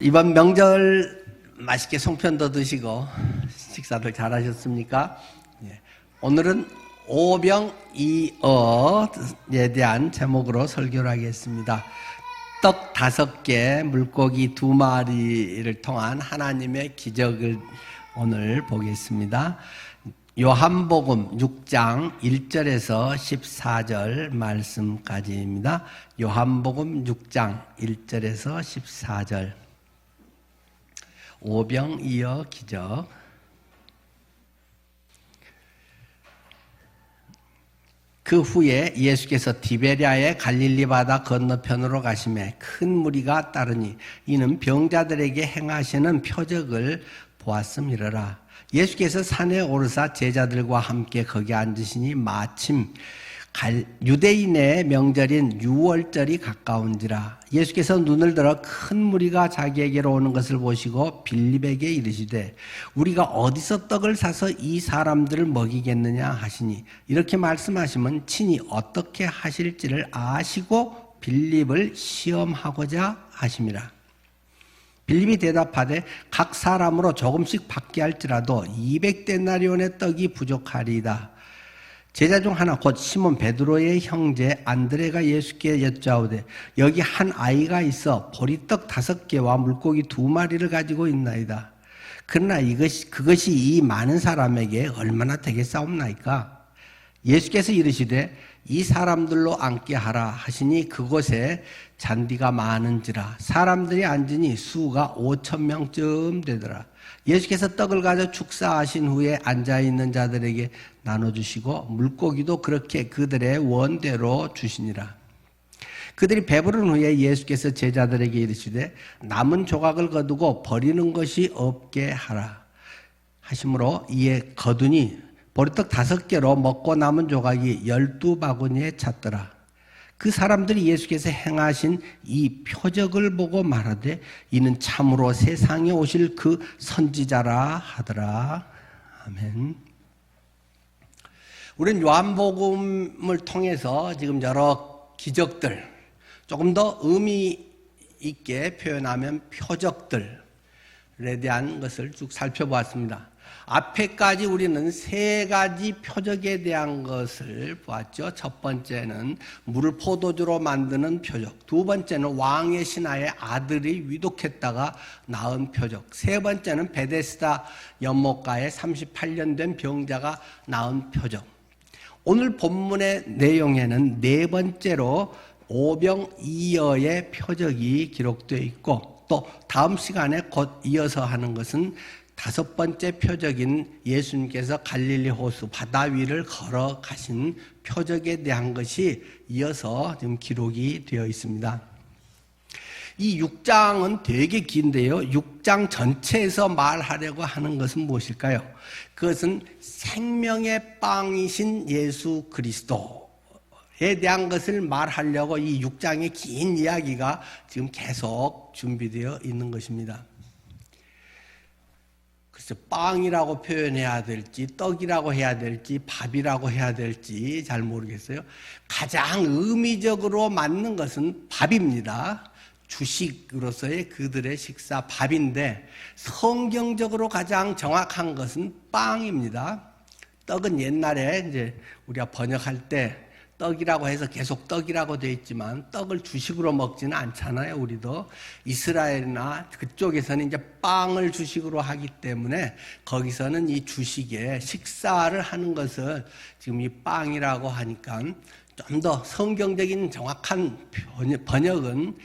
이번 명절 맛있게 송편도 드시고 식사들 잘 하셨습니까? 오늘은 오병이어에 대한 제목으로 설교를 하겠습니다. 떡 5개, 물고기 2마리를 통한 하나님의 기적을 오늘 보겠습니다. 요한복음 6장 1절에서 14절 말씀까지입니다. 요한복음 6장 1절에서 14절. 오병이어 기적. 그 후에 예수께서 디베랴의 갈릴리 바다 건너편으로 가시매 큰 무리가 따르니 이는 병자들에게 행하시는 표적을 보았음이러라. 예수께서 산에 오르사 제자들과 함께 거기 앉으시니 마침 유대인의 명절인 유월절이 가까운지라. 예수께서 눈을 들어 큰 무리가 자기에게로 오는 것을 보시고 빌립에게 이르시되 우리가 어디서 떡을 사서 이 사람들을 먹이겠느냐 하시니, 이렇게 말씀하시면 친히 어떻게 하실지를 아시고 빌립을 시험하고자 하심이라. 빌립이 대답하되 각 사람으로 조금씩 받게 할지라도 200데나리온의 떡이 부족하리이다. 제자 중 하나 곧 시몬 베드로의 형제 안드레가 예수께 여짜오되 여기 한 아이가 있어 보리떡 5개와 물고기 2마리를 가지고 있나이다. 그러나 그것이 이 많은 사람에게 얼마나 되겠사옵나이까? 예수께서 이르시되 이 사람들로 앉게 하라 하시니 그곳에 잔디가 많은지라 사람들이 앉으니 수가 5,000명쯤 되더라. 예수께서 떡을 가져 축사하신 후에 앉아있는 자들에게 나눠주시고 물고기도 그렇게 그들의 원대로 주시니라. 그들이 배부른 후에 예수께서 제자들에게 이르시되 남은 조각을 거두고 버리는 것이 없게 하라 하심으로 이에 거두니 보리떡 5개로 먹고 남은 조각이 12바구니에 찼더라. 그 사람들이 예수께서 행하신 이 표적을 보고 말하되 이는 참으로 세상에 오실 그 선지자라 하더라. 아멘. 우리는 요한복음을 통해서 지금 여러 기적들, 조금 더 의미 있게 표현하면 표적들에 대한 것을 쭉 살펴보았습니다. 앞에까지 우리는 3가지 표적에 대한 것을 보았죠. 첫 번째는 물을 포도주로 만드는 표적, 2번째는 왕의 신하의 아들이 위독했다가 나은 표적, 3번째는 베데스다 연못가에 38년 된 병자가 나은 표적. 오늘 본문의 내용에는 4번째로 오병이어의 표적이 기록되어 있고, 또 다음 시간에 곧 이어서 하는 것은 5번째 표적인 예수님께서 갈릴리 호수 바다 위를 걸어가신 표적에 대한 것이 이어서 지금 기록이 되어 있습니다. 이 6장은 되게 긴데요. 6장 전체에서 말하려고 하는 것은 무엇일까요? 그것은 생명의 빵이신 예수 그리스도에 대한 것을 말하려고 이 6장의 긴 이야기가 지금 계속 준비되어 있는 것입니다. 빵이라고 표현해야 될지 떡이라고 해야 될지 밥이라고 해야 될지 잘 모르겠어요. 가장 의미적으로 맞는 것은 밥입니다. 주식으로서의 그들의 식사 밥인데, 성경적으로 가장 정확한 것은 빵입니다. 떡은 옛날에 이제 우리가 번역할 때 떡이라고 해서 계속 떡이라고 되어 있지만 떡을 주식으로 먹지는 않잖아요. 우리도 이스라엘이나 그쪽에서는 이제 빵을 주식으로 하기 때문에 거기서는 이 주식에 식사를 하는 것을 지금 이 빵이라고 하니까 좀 더 성경적인 정확한 번역은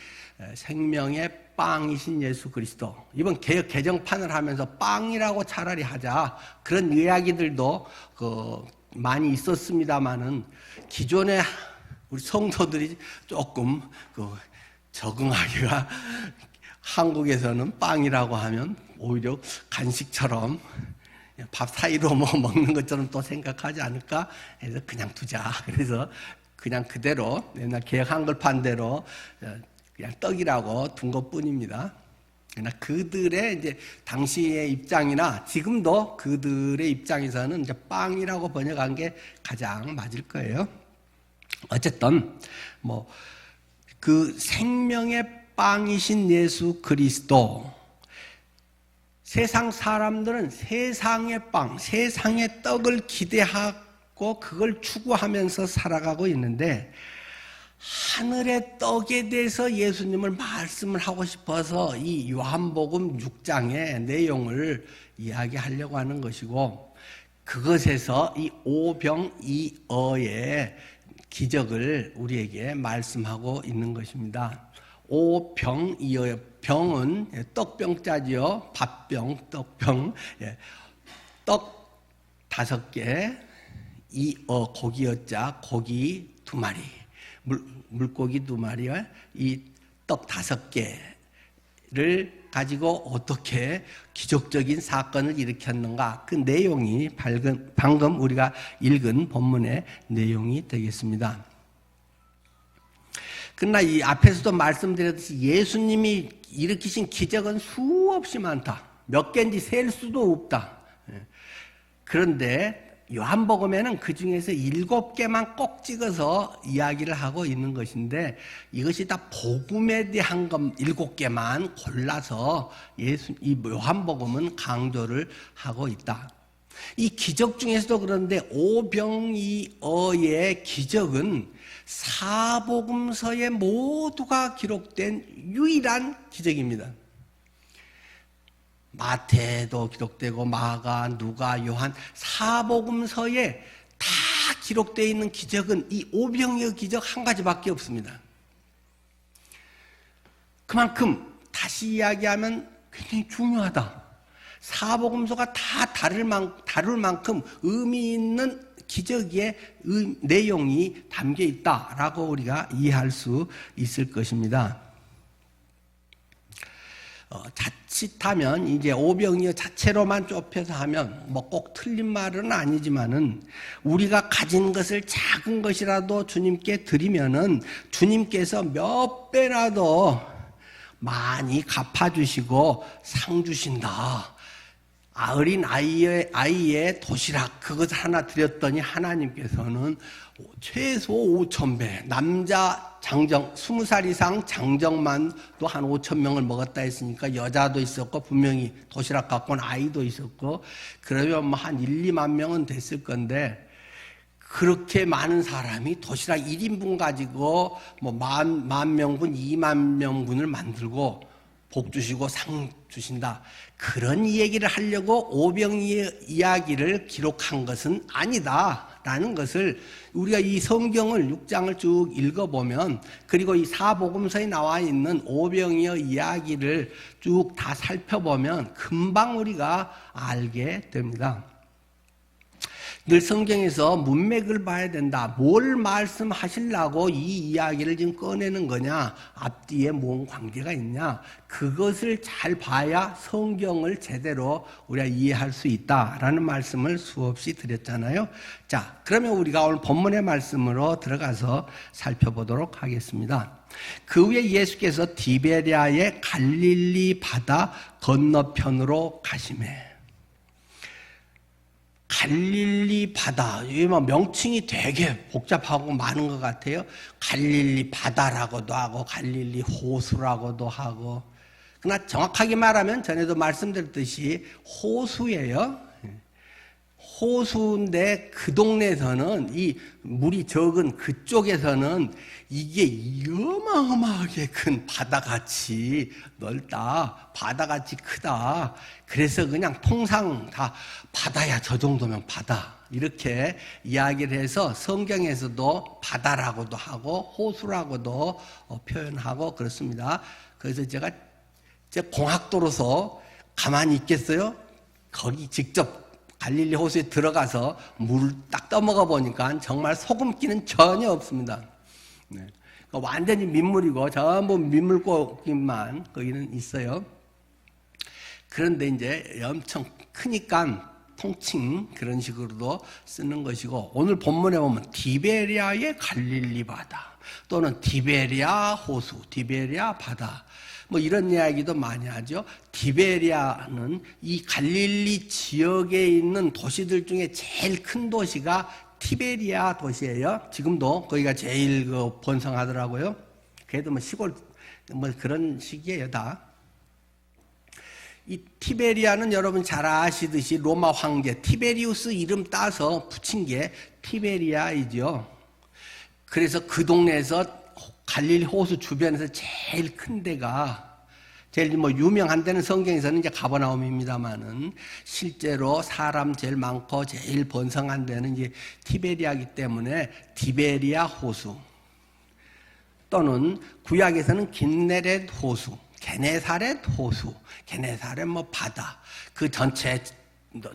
생명의 빵이신 예수 그리스도. 이번 개역 개정판을 하면서 빵이라고 차라리 하자, 그런 이야기들도 많이 있었습니다만은 기존에 우리 성도들이 조금 적응하기가, 한국에서는 빵이라고 하면 오히려 간식처럼 밥 사이로 먹는 것처럼 또 생각하지 않을까 해서 그냥 두자. 그래서 그냥 그대로 옛날 개역 한글판대로 그냥 떡이라고 둔 것뿐입니다. 그러나 그들의 이제 당시의 입장이나 지금도 그들의 입장에서는 이제 빵이라고 번역한 게 가장 맞을 거예요. 어쨌든 그 생명의 빵이신 예수 그리스도. 세상 사람들은 세상의 빵, 세상의 떡을 기대하고 그걸 추구하면서 살아가고 있는데, 하늘의 떡에 대해서 예수님을 말씀을 하고 싶어서 이 요한복음 6장의 내용을 이야기하려고 하는 것이고, 그것에서 이 오병이어의 기적을 우리에게 말씀하고 있는 것입니다. 오병이어, 병은 떡병자지요. 밥병, 떡병. 떡 5개, 이어 고기어자, 고기 2마리, 물고기 2마리와 이 떡 5개를 가지고 어떻게 기적적인 사건을 일으켰는가, 그 내용이 방금 우리가 읽은 본문의 내용이 되겠습니다. 그러나 이 앞에서도 말씀드렸듯이 예수님이 일으키신 기적은 수없이 많다. 몇 개인지 셀 수도 없다. 그런데 요한복음에는 그 중에서 7개만 꼭 찍어서 이야기를 하고 있는 것인데, 이것이 다 복음에 대한 것 7개만 골라서 이 요한복음은 강조를 하고 있다. 이 기적 중에서도 그런데 오병이어의 기적은 사복음서에 모두가 기록된 유일한 기적입니다. 마태도 기록되고 마가, 누가, 요한 사복음서에 다 기록되어 있는 기적은 이 오병이어 기적 한 가지밖에 없습니다. 그만큼 다시 이야기하면 굉장히 중요하다. 사복음서가 다 다룰 만큼 의미 있는 기적의 내용이 담겨 있다라고 우리가 이해할 수 있을 것입니다. 자칫하면 이제 오병이어 자체로만 좁혀서 하면 뭐 꼭 틀린 말은 아니지만은, 우리가 가진 것을 작은 것이라도 주님께 드리면은 주님께서 몇 배라도 많이 갚아주시고 상 주신다. 어린 아이의 도시락 그것 하나 드렸더니 하나님께서는 최소 5,000배, 남자 장정 20살 이상 장정만도 한 5,000명을 먹었다 했으니까 여자도 있었고 분명히 도시락 갖고 온 아이도 있었고, 그러면 뭐 한 1, 2만 명은 됐을 건데, 그렇게 많은 사람이 도시락 1인분 가지고 뭐 만 명분, 2만 명분을 만들고 복 주시고 상 주신다. 그런 얘기를 하려고 오병이어 이야기를 기록한 것은 아니다라는 것을 우리가 이 성경을 6장을 쭉 읽어보면, 그리고 이 사복음서에 나와 있는 오병이어 이야기를 쭉 다 살펴보면 금방 우리가 알게 됩니다. 늘 성경에서 문맥을 봐야 된다. 뭘 말씀하시려고 이 이야기를 지금 꺼내는 거냐, 앞뒤에 뭔 관계가 있냐, 그것을 잘 봐야 성경을 제대로 우리가 이해할 수 있다라는 말씀을 수없이 드렸잖아요. 자, 그러면 우리가 오늘 본문의 말씀으로 들어가서 살펴보도록 하겠습니다. 그 후에 예수께서 디베랴의 갈릴리 바다 건너편으로 가시매. 갈릴리 바다, 이 명칭이 되게 복잡하고 많은 것 같아요. 갈릴리 바다라고도 하고 갈릴리 호수라고도 하고, 그러나 정확하게 말하면 전에도 말씀드렸듯이 호수예요. 호수인데 그 동네에서는, 이 물이 적은 그쪽에서는 이게 어마어마하게 큰 바다같이 넓다, 바다같이 크다. 그래서 그냥 통상 다 바다야, 저 정도면 바다, 이렇게 이야기를 해서 성경에서도 바다라고도 하고 호수라고도 표현하고 그렇습니다. 그래서 제가 공학도로서 가만히 있겠어요? 거기 직접 갈릴리 호수에 들어가서 물을 딱 떠먹어 보니까 정말 소금기는 전혀 없습니다. 네. 완전히 민물이고 전부 민물고기만 거기는 있어요. 그런데 이제 엄청 크니까 통칭 그런 식으로도 쓰는 것이고, 오늘 본문에 보면 디베랴의 갈릴리 바다, 또는 디베랴 호수, 디베랴 바다, 뭐 이런 이야기도 많이 하죠. 디베랴는 이 갈릴리 지역에 있는 도시들 중에 제일 큰 도시가 티베리아 도시예요. 지금도 거기가 제일 번성하더라고요. 그래도 뭐 시골 뭐 그런 식이에요, 다. 이 티베리아는 여러분 잘 아시듯이 로마 황제 티베리우스 이름 따서 붙인 게 티베리아이죠. 그래서 그 동네에서 갈릴리 호수 주변에서 제일 큰 데가, 제일 뭐 유명한 데는 성경에서는 이제 가버나움입니다만은 실제로 사람 제일 많고 제일 번성한 데는 이제 티베리아이기 때문에 티베리아 호수, 또는 구약에서는 긴네렛 호수, 게네사렛 호수, 게네사렛 뭐 바다, 그 전체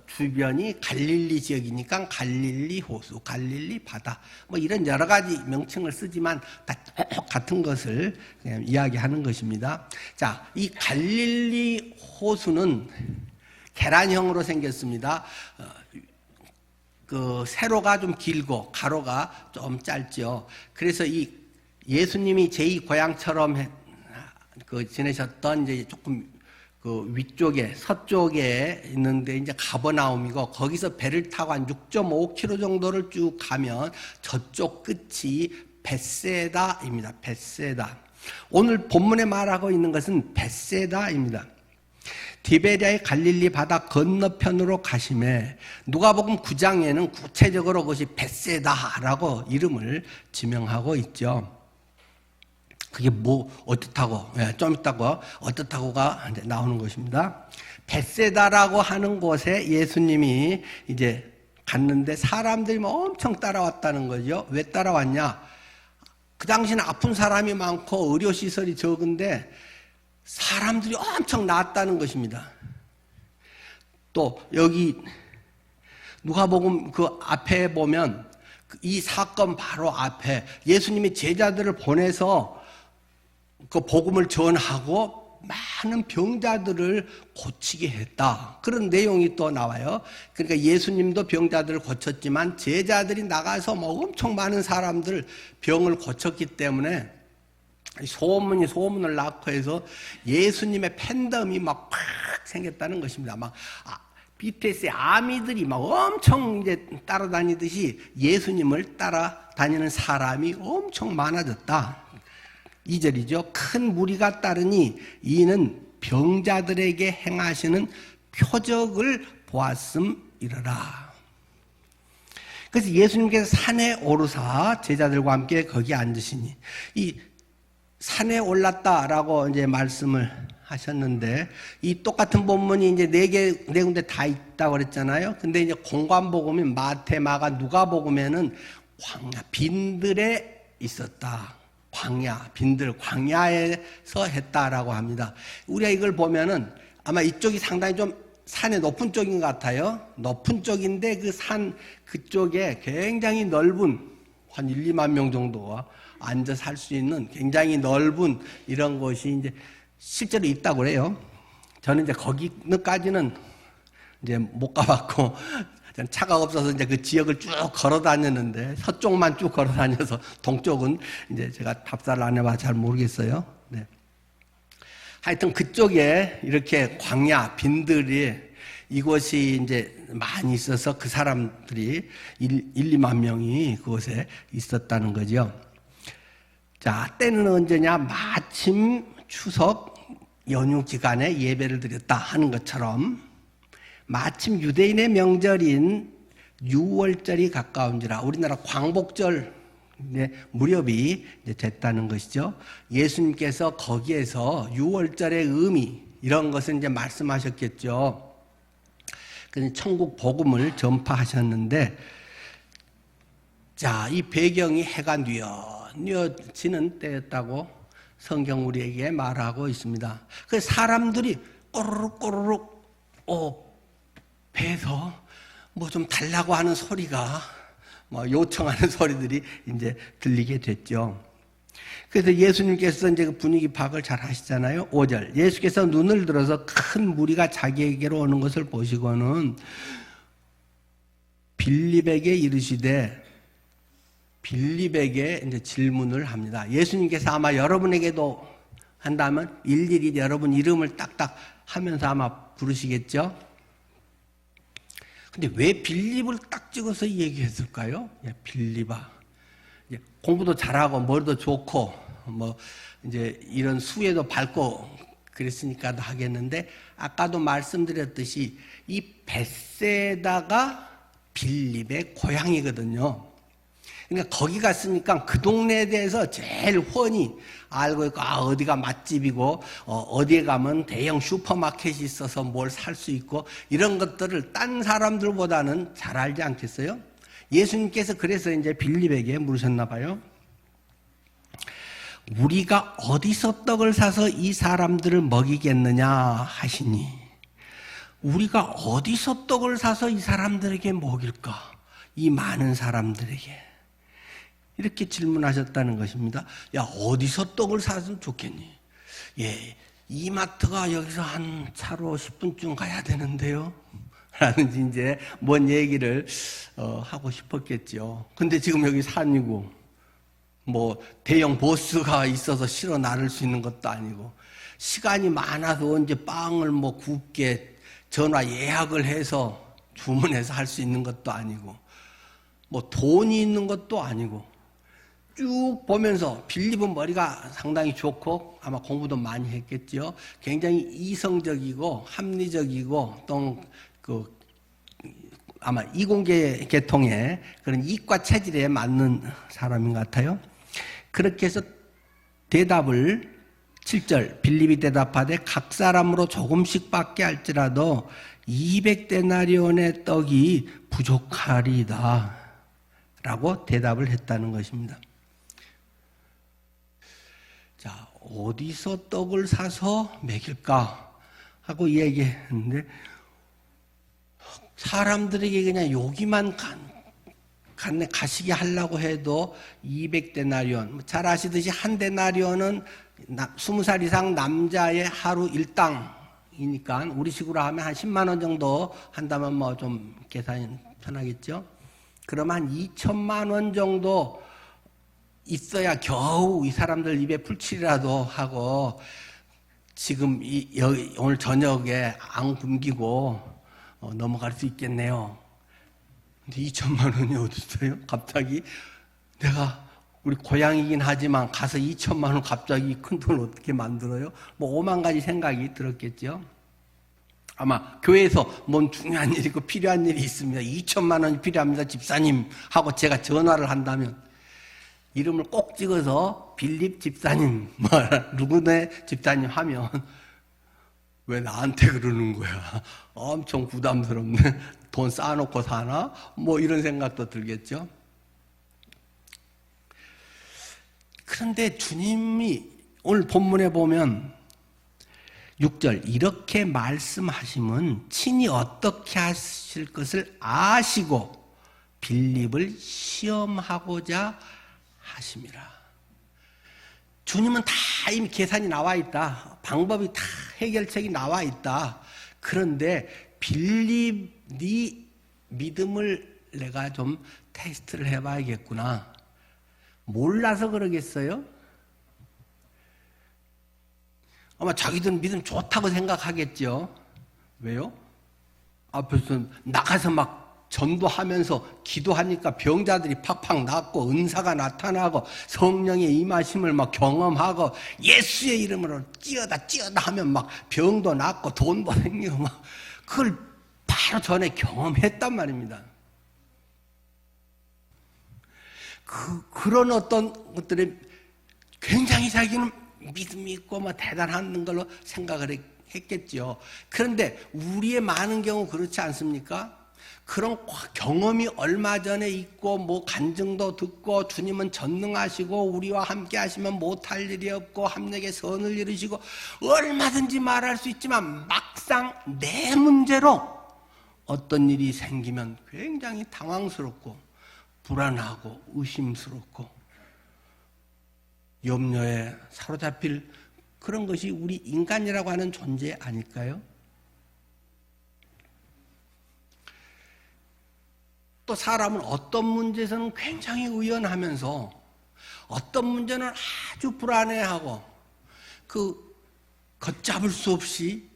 주변이 갈릴리 지역이니까 갈릴리 호수, 갈릴리 바다, 뭐 이런 여러 가지 명칭을 쓰지만 다 똑같은 것을 그냥 이야기하는 것입니다. 자, 이 갈릴리 호수는 계란형으로 생겼습니다. 그 세로가 좀 길고 가로가 좀 짧죠. 그래서 이 예수님이 제2 고향처럼 지내셨던 이제 조금 그 위쪽에 서쪽에 있는데 이제 가버나움이고, 거기서 배를 타고 한 6.5km 정도를 쭉 가면 저쪽 끝이 벳세다입니다. 벳세다. 오늘 본문에 말하고 있는 것은 벳세다입니다. 디베리아의 갈릴리 바다 건너편으로 가심에 누가복음 9장에는 구체적으로 그것이 벳세다라고 이름을 지명하고 있죠. 그게 뭐 어떻다고, 좀 있다고 어떻다고가 이제 나오는 것입니다. 벳세다라고 하는 곳에 예수님이 이제 갔는데 사람들이 엄청 따라왔다는 거죠. 왜 따라왔냐? 그 당시는 아픈 사람이 많고 의료시설이 적은데 사람들이 엄청 나았다는 것입니다. 또 여기 누가복음 그 앞에 보면 이 사건 바로 앞에 예수님이 제자들을 보내서 그 복음을 전하고 많은 병자들을 고치게 했다, 그런 내용이 또 나와요. 그러니까 예수님도 병자들을 고쳤지만 제자들이 나가서 뭐 엄청 많은 사람들 병을 고쳤기 때문에 소문이 소문을 낳고 해서 예수님의 팬덤이 막 팍 생겼다는 것입니다. 막 BTS의 아미들이 막 엄청 이제 따라다니듯이 예수님을 따라다니는 사람이 엄청 많아졌다. 2절이죠. 큰 무리가 따르니 이는 병자들에게 행하시는 표적을 보았음이러라. 그래서 예수님께서 산에 오르사 제자들과 함께 거기 앉으시니, 이 산에 올랐다라고 이제 말씀을 하셨는데, 이 똑같은 본문이 이제 네 군데 다 있다고 그랬잖아요. 근데 이제 공관복음이 마태, 마가, 누가복음에는 광야 빈들에 있었다. 광야, 빈들, 광야에서 했다라고 합니다. 우리가 이걸 보면은 아마 이쪽이 상당히 좀 산의 높은 쪽인 것 같아요. 높은 쪽인데 그 산 그쪽에 굉장히 넓은, 한 1, 2만 명 정도가 앉아 살 수 있는 굉장히 넓은 이런 곳이 이제 실제로 있다고 그래요. 저는 이제 거기까지는 이제 못 가봤고, 차가 없어서 이제 그 지역을 쭉 걸어 다녔는데, 서쪽만 쭉 걸어 다녀서 동쪽은 이제 제가 답사를 안 해봐서 잘 모르겠어요. 네. 하여튼 그쪽에 이렇게 광야, 빈들이 이곳이 이제 많이 있어서 그 사람들이 1, 2만 명이 그곳에 있었다는 거죠. 자, 때는 언제냐? 마침 추석 연휴 기간에 예배를 드렸다 하는 것처럼 마침 유대인의 명절인 6월절이 가까운지라, 우리나라 광복절 무렵이 이제 됐다는 것이죠. 예수님께서 거기에서 6월절의 의미 이런 것을 이제 말씀하셨겠죠. 그래서 천국 복음을 전파하셨는데, 자, 이 배경이 해가 뉘어지는 때였다고 성경 우리에게 말하고 있습니다. 그 사람들이 꼬르륵 배에서 뭐 좀 달라고 하는 소리가, 뭐 요청하는 소리들이 이제 들리게 됐죠. 그래서 예수님께서 이제 그 분위기 파악을 잘 하시잖아요. 5절. 예수께서 눈을 들어서 큰 무리가 자기에게로 오는 것을 보시고는 빌립에게 이르시되, 빌립에게 이제 질문을 합니다. 예수님께서 아마 여러분에게도 한다면 일일이 여러분 이름을 딱딱 하면서 아마 부르시겠죠? 근데 왜 빌립을 딱 찍어서 얘기했을까요? 빌립아, 공부도 잘하고 머리도 좋고 뭐 이제 이런 수에도 밟고 그랬으니까도 하겠는데, 아까도 말씀드렸듯이 이 벳세다가 빌립의 고향이거든요. 그러니까 거기 갔으니까 그 동네에 대해서 제일 훤히 알고 있고, 어디가 맛집이고, 어디에 가면 대형 슈퍼마켓이 있어서 뭘 살 수 있고, 이런 것들을 딴 사람들보다는 잘 알지 않겠어요? 예수님께서 그래서 이제 빌립에게 물으셨나 봐요. 우리가 어디서 떡을 사서 이 사람들을 먹이겠느냐 하시니, 우리가 어디서 떡을 사서 이 사람들에게 먹일까? 이 많은 사람들에게. 이렇게 질문하셨다는 것입니다. 야, 어디서 떡을 사면 좋겠니? 예, 이마트가 여기서 한 차로 10분쯤 가야 되는데요. 라는 이제 뭔 얘기를 하고 싶었겠죠. 근데 지금 여기 산이고, 뭐 대형 보스가 있어서 실어 나를 수 있는 것도 아니고, 시간이 많아서 언제 빵을 뭐 굽게 전화 예약을 해서 주문해서 할 수 있는 것도 아니고, 뭐 돈이 있는 것도 아니고, 쭉 보면서 빌립은 머리가 상당히 좋고 아마 공부도 많이 했겠죠. 굉장히 이성적이고 합리적이고 또 아마 이공계 계통의 그런 이과 체질에 맞는 사람인 것 같아요. 그렇게 해서 대답을 7절 빌립이 대답하되 각 사람으로 조금씩 받게 할지라도 200데나리온의 떡이 부족하리이다 라고 대답을 했다는 것입니다. 자, 어디서 떡을 사서 먹일까 하고 얘기했는데, 사람들에게 그냥 여기만 가시게 하려고 해도 200데나리온, 잘 아시듯이 한 데나리온은 20살 이상 남자의 하루 일당이니까 우리식으로 하면 한 10만 원 정도 한다면 뭐 좀 계산이 편하겠죠. 그러면 한 2천만 원 정도 있어야 겨우 이 사람들 입에 풀칠이라도 하고, 지금 오늘 저녁에 안 굶기고 넘어갈 수 있겠네요. 근데 2천만 원이 어디 있어요? 갑자기 내가 우리 고향이긴 하지만 가서 2천만 원 갑자기 큰 돈을 어떻게 만들어요? 뭐 5만 가지 생각이 들었겠죠. 아마 교회에서 뭔 중요한 일이고 필요한 일이 있습니다. 2천만 원이 필요합니다, 집사님 하고 제가 전화를 한다면 이름을 꼭 찍어서 빌립 집사님, 뭐 누구네 집사님 하면 왜 나한테 그러는 거야? 엄청 부담스럽네. 돈 쌓아놓고 사나? 뭐 이런 생각도 들겠죠. 그런데 주님이 오늘 본문에 보면 6절 이렇게 말씀하시면 친히 어떻게 하실 것을 아시고 빌립을 시험하고자 하심이라. 주님은 다 이미 계산이 나와 있다. 방법이 다 해결책이 나와 있다. 그런데 빌립 네 믿음을 내가 좀 테스트를 해봐야겠구나. 몰라서 그러겠어요? 아마 자기들은 믿음 좋다고 생각하겠죠. 왜요? 앞에서 나가서 막 전도하면서 기도하니까 병자들이 팍팍 낫고 은사가 나타나고 성령의 임하심을 막 경험하고 예수의 이름으로 찌어다 하면 막 병도 낫고 돈도 생기고 막 그걸 바로 전에 경험했단 말입니다. 그런 어떤 것들에 굉장히 자기는 믿음이 있고 뭐 대단한 걸로 생각을 했겠죠. 그런데 우리의 많은 경우 그렇지 않습니까? 그런 경험이 얼마 전에 있고 뭐 간증도 듣고 주님은 전능하시고 우리와 함께 하시면 못할 일이 없고 합력의 선을 이루시고 얼마든지 말할 수 있지만 막상 내 문제로 어떤 일이 생기면 굉장히 당황스럽고 불안하고 의심스럽고 염려에 사로잡힐 그런 것이 우리 인간이라고 하는 존재 아닐까요? 또 사람은 어떤 문제에서는 굉장히 의연하면서 어떤 문제는 아주 불안해하고 걷잡을 수 없이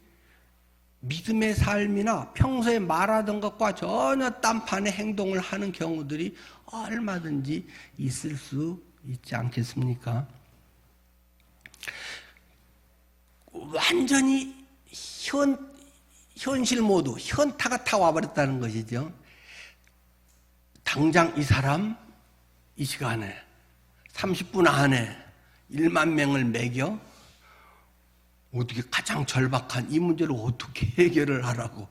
믿음의 삶이나 평소에 말하던 것과 전혀 딴판의 행동을 하는 경우들이 얼마든지 있을 수 있지 않겠습니까? 완전히 현실 모드, 현타가 타 와버렸다는 것이죠. 당장 이 사람 이 시간에 30분 안에 1만 명을 먹여 어떻게 가장 절박한 이 문제를 어떻게 해결을 하라고.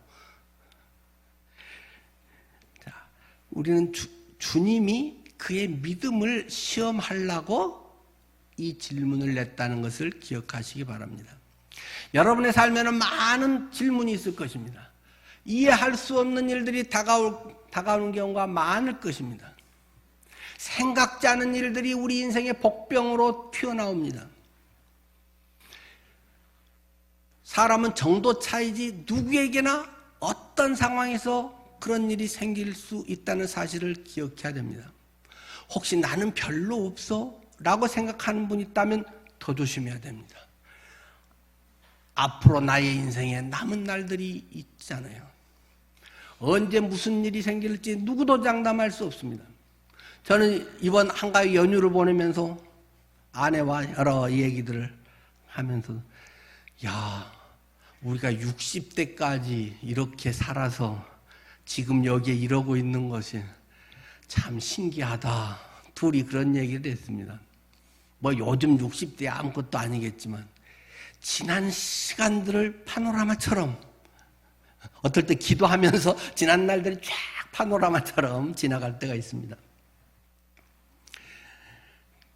자, 우리는 주님이 그의 믿음을 시험하려고 이 질문을 냈다는 것을 기억하시기 바랍니다. 여러분의 삶에는 많은 질문이 있을 것입니다. 이해할 수 없는 일들이 다가오는 경우가 많을 것입니다. 생각지 않은 일들이 우리 인생의 복병으로 튀어나옵니다. 사람은 정도 차이지 누구에게나 어떤 상황에서 그런 일이 생길 수 있다는 사실을 기억해야 됩니다. 혹시 나는 별로 없어? 라고 생각하는 분이 있다면 더 조심해야 됩니다. 앞으로 나의 인생에 남은 날들이 있잖아요. 언제 무슨 일이 생길지 누구도 장담할 수 없습니다. 저는 이번 한가위 연휴를 보내면서 아내와 여러 얘기들을 하면서 우리가 60대까지 이렇게 살아서 지금 여기에 이러고 있는 것이 참 신기하다. 둘이 그런 얘기를 했습니다. 뭐 요즘 60대 아무것도 아니겠지만 지난 시간들을 파노라마처럼 어떨 때 기도하면서 지난 날들이 쫙 파노라마처럼 지나갈 때가 있습니다.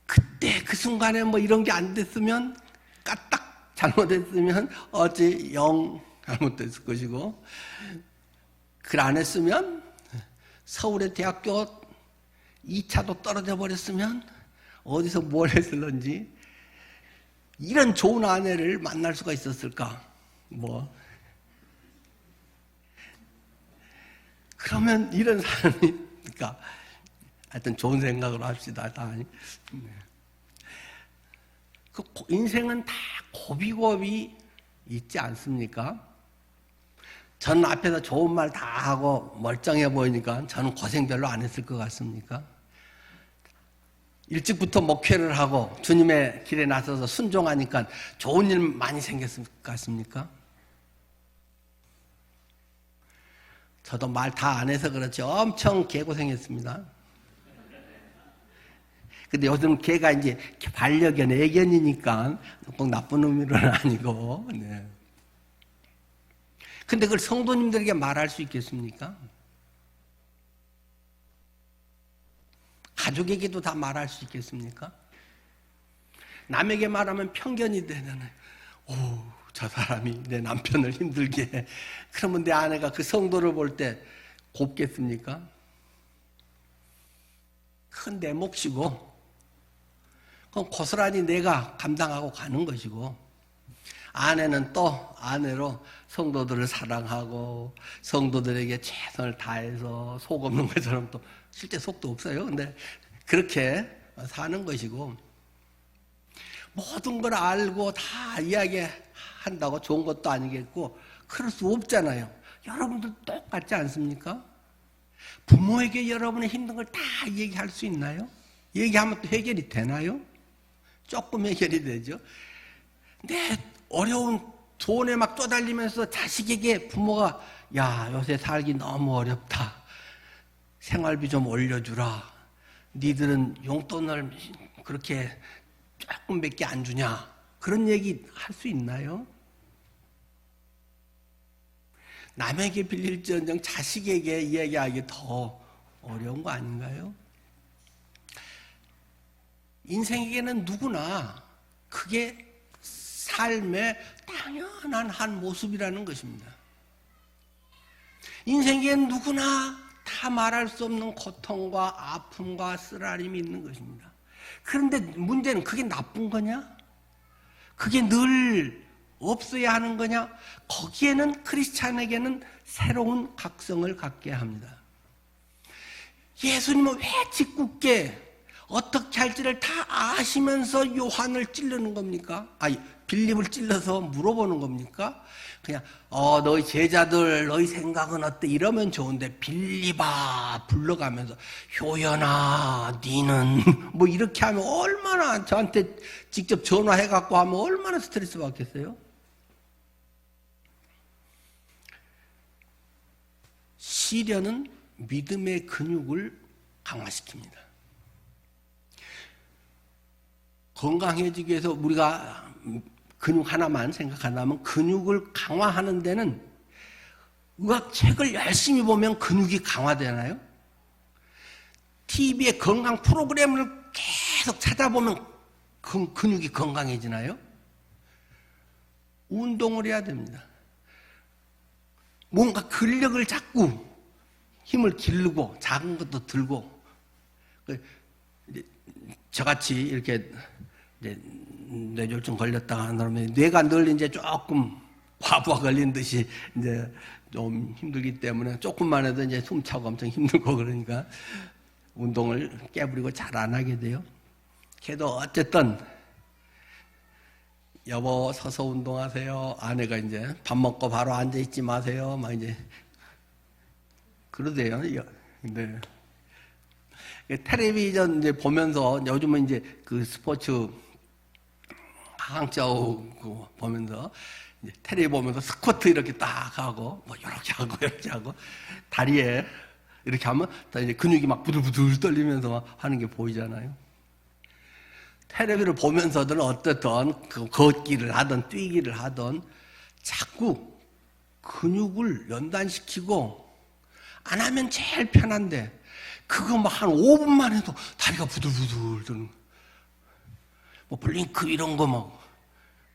그때 그 순간에 뭐 이런 게 안 됐으면 까딱 잘못했으면 어찌 영 잘못됐을 것이고 글 안 했으면 서울의 대학교 2차도 떨어져 버렸으면 어디서 뭘 했을런지 이런 좋은 아내를 만날 수가 있었을까? 그러면 이런 사람이, 그러니까 하여튼 좋은 생각으로 합시다. 그 인생은 다 고비고비 있지 않습니까? 저는 앞에서 좋은 말 다 하고 멀쩡해 보이니까 저는 고생 별로 안 했을 것 같습니까? 일찍부터 목회를 하고 주님의 길에 나서서 순종하니까 좋은 일 많이 생겼을 것 같습니까? 저도 말 다 안 해서 그렇지 엄청 개고생했습니다. 근데 요즘 개가 이제 반려견, 애견이니까 꼭 나쁜 의미는 아니고. 네. 근데 그걸 성도님들에게 말할 수 있겠습니까? 가족에게도 다 말할 수 있겠습니까? 남에게 말하면 편견이 되잖아요. 저 사람이 내 남편을 힘들게 해. 그러면 내 아내가 그 성도를 볼 때 곱겠습니까? 그건 내 몫이고 그건 고스란히 내가 감당하고 가는 것이고 아내는 또 아내로 성도들을 사랑하고 성도들에게 최선을 다해서 속 없는 것처럼 또 실제 속도 없어요. 근데 그렇게 사는 것이고 모든 걸 알고 다 이야기한다고 좋은 것도 아니겠고 그럴 수 없잖아요. 여러분들 똑같지 않습니까? 부모에게 여러분의 힘든 걸 다 얘기할 수 있나요? 얘기하면 또 해결이 되나요? 조금 해결이 되죠. 내 어려운 돈에 막 쪼달리면서 자식에게 부모가 요새 살기 너무 어렵다. 생활비 좀 올려주라. 니들은 용돈을 그렇게 조금밖에 안 주냐. 그런 얘기 할 수 있나요? 남에게 빌릴지언정 자식에게 이야기하기 더 어려운 거 아닌가요? 인생에게는 누구나 그게 삶의 당연한 한 모습이라는 것입니다. 인생에는 누구나 다 말할 수 없는 고통과 아픔과 쓰라림이 있는 것입니다. 그런데 문제는 그게 나쁜 거냐? 그게 늘 없어야 하는 거냐? 거기에는 크리스찬에게는 새로운 각성을 갖게 합니다. 예수님은 왜 짓궂게 어떻게 할지를 다 아시면서 요한을 찌르는 겁니까? 빌립을 찔러서 물어보는 겁니까? 그냥 너희 제자들 너희 생각은 어때? 이러면 좋은데 빌립아 불러가면서 효연아 니는 뭐 이렇게 하면 얼마나 저한테 직접 전화해갖고 하면 얼마나 스트레스 받겠어요? 시련은 믿음의 근육을 강화시킵니다. 건강해지기 위해서 우리가 근육 하나만 생각한다면 근육을 강화하는 데는 의학책을 열심히 보면 근육이 강화되나요? TV에 건강 프로그램을 계속 찾아보면 근육이 건강해지나요? 운동을 해야 됩니다. 뭔가 근력을 잡고 힘을 기르고 작은 것도 들고 저같이 이렇게 이제 뇌졸중 걸렸다가 하는 사람이 뇌가 늘 이제 조금 과부하 걸린 듯이 이제 좀 힘들기 때문에 조금만 해도 이제 숨차고 엄청 힘들고 그러니까 운동을 깨부리고 잘 안 하게 돼요. 걔도 어쨌든 여보 서서 운동하세요. 아내가 이제 밥 먹고 바로 앉아 있지 마세요. 막 이제 그러대요. 근데 텔레비전 이제 보면서 요즘은 이제 그 스포츠 하강짜오 보면서 이제 텔레비 보면서 스쿼트 이렇게 딱 하고 뭐 이렇게 하고 다리에 이렇게 하면 다 이제 근육이 막 부들부들 떨리면서 막 하는 게 보이잖아요. 텔레비를 보면서든 어떻든 그 걷기를 하든 뛰기를 하든 자꾸 근육을 연단시키고 안 하면 제일 편한데 그거 막 한 5분만 해도 다리가 부들부들 드는 뭐 블링크 이런 거 막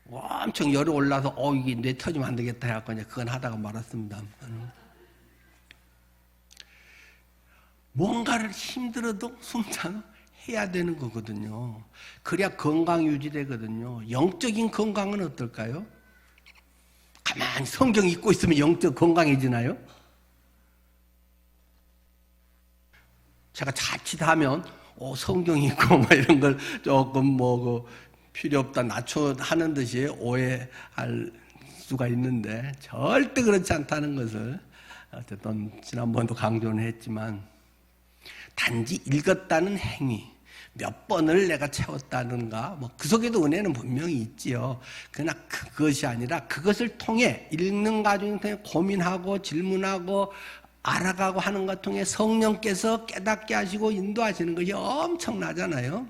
엄청 열이 올라서 이게 뇌 터지면 안 되겠다 해갖고 이제 그건 하다가 말았습니다. 뭔가를 힘들어도 숨차서 해야 되는 거거든요. 그래야 건강 유지되거든요. 영적인 건강은 어떨까요? 가만히 성경 읽고 있으면 영적 건강해지나요? 제가 자칫하면 성경 읽고 뭐 이런 걸 조금 뭐 필요 없다 하는 듯이 오해할 수가 있는데 절대 그렇지 않다는 것을 어쨌든 지난번도 강조는 했지만 단지 읽었다는 행위 몇 번을 내가 채웠다는가 뭐 그 속에도 은혜는 분명히 있지요. 그러나 그것이 아니라 그것을 통해 읽는 과정을 통해 고민하고 질문하고 알아가고 하는 것 통해 성령께서 깨닫게 하시고 인도하시는 것이 엄청나잖아요.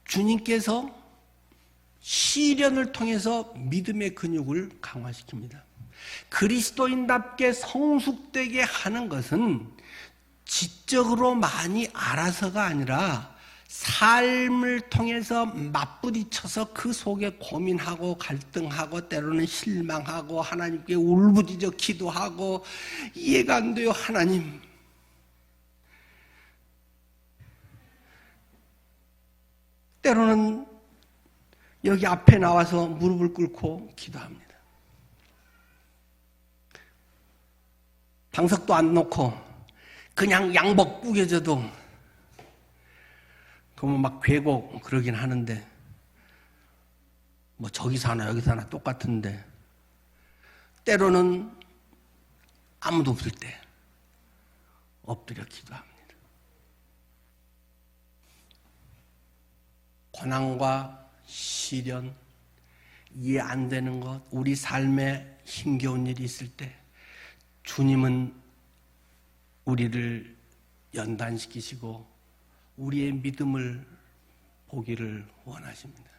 주님께서 시련을 통해서 믿음의 근육을 강화시킵니다. 그리스도인답게 성숙되게 하는 것은 지적으로 많이 알아서가 아니라 삶을 통해서 맞부딪혀서 그 속에 고민하고 갈등하고 때로는 실망하고 하나님께 울부짖어 기도하고 이해가 안 돼요 하나님. 때로는 여기 앞에 나와서 무릎을 꿇고 기도합니다. 방석도 안 놓고 그냥 양복 구겨져도 그러면 막 괴고 그러긴 하는데 뭐 저기 사나 여기 사나 똑같은데 때로는 아무도 없을 때 엎드려 기도합니다. 고난과 시련, 이해 안 되는 것, 우리 삶에 힘겨운 일이 있을 때 주님은 우리를 연단시키시고 우리의 믿음을 보기를 원하십니다.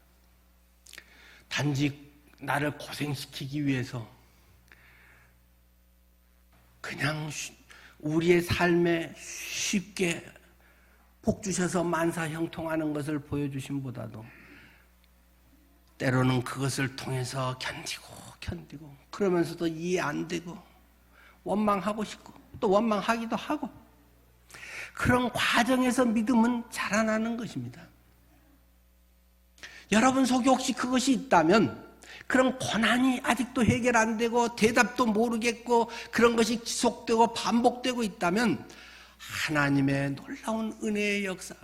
단지 나를 고생시키기 위해서 그냥 우리의 삶에 쉽게 복 주셔서 만사형통하는 것을 보여주심보다도 때로는 그것을 통해서 견디고 그러면서도 이해 안 되고 원망하고 싶고 또 원망하기도 하고 그런 과정에서 믿음은 자라나는 것입니다. 여러분 속에 혹시 그것이 있다면 그런 고난이 아직도 해결 안 되고 대답도 모르겠고 그런 것이 지속되고 반복되고 있다면 하나님의 놀라운 은혜의 역사,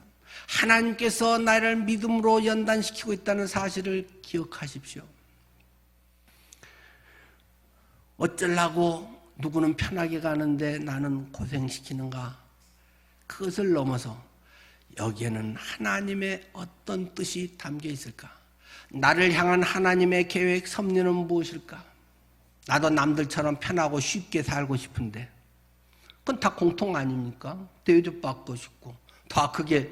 하나님께서 나를 믿음으로 연단시키고 있다는 사실을 기억하십시오. 어쩌려고 누구는 편하게 가는데 나는 고생시키는가? 그것을 넘어서 여기에는 하나님의 어떤 뜻이 담겨 있을까? 나를 향한 하나님의 계획, 섭리는 무엇일까? 나도 남들처럼 편하고 쉽게 살고 싶은데 그건 다 공통 아닙니까? 대접받고 싶고 다 그게